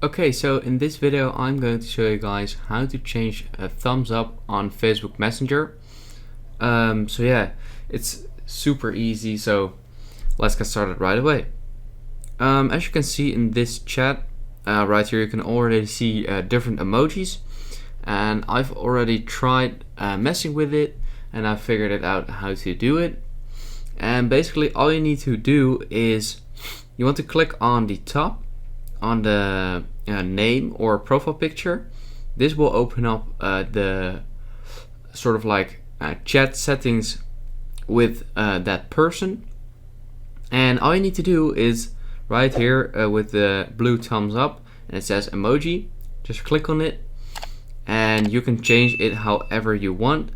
Okay, so in this video I'm going to show you guys how to change a thumbs up on Facebook Messenger. So yeah, it's super easy, so let's get started right away. As you can see in this chat, right here you can already see different emojis, and I've already tried messing with it and I figured it out how to do it. And basically all you need to do is you want to click on the top on the name or profile picture. This will open up the sort of like chat settings with that person, and all you need to do is right here with the blue thumbs up and it says emoji, just click on it and you can change it however you want.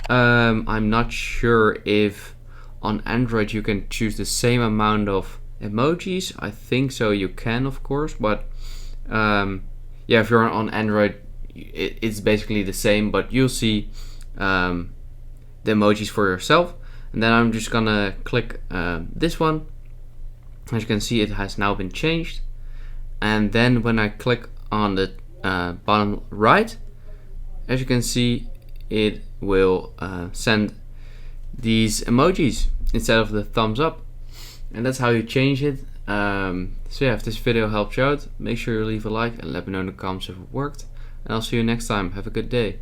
I'm not sure if on Android you can choose the same amount of emojis. I think so, you can of course, but yeah, if you're on Android it's basically the same, but you'll see the emojis for yourself. And then I'm just gonna click this one. As you can see, it has now been changed, and then when I click on the bottom right, as you can see, it will send these emojis instead of the thumbs up. And that's how you change it. So yeah, if this video helped you out, make sure you leave a like and let me know in the comments if it worked. And I'll see you next time. Have a good day.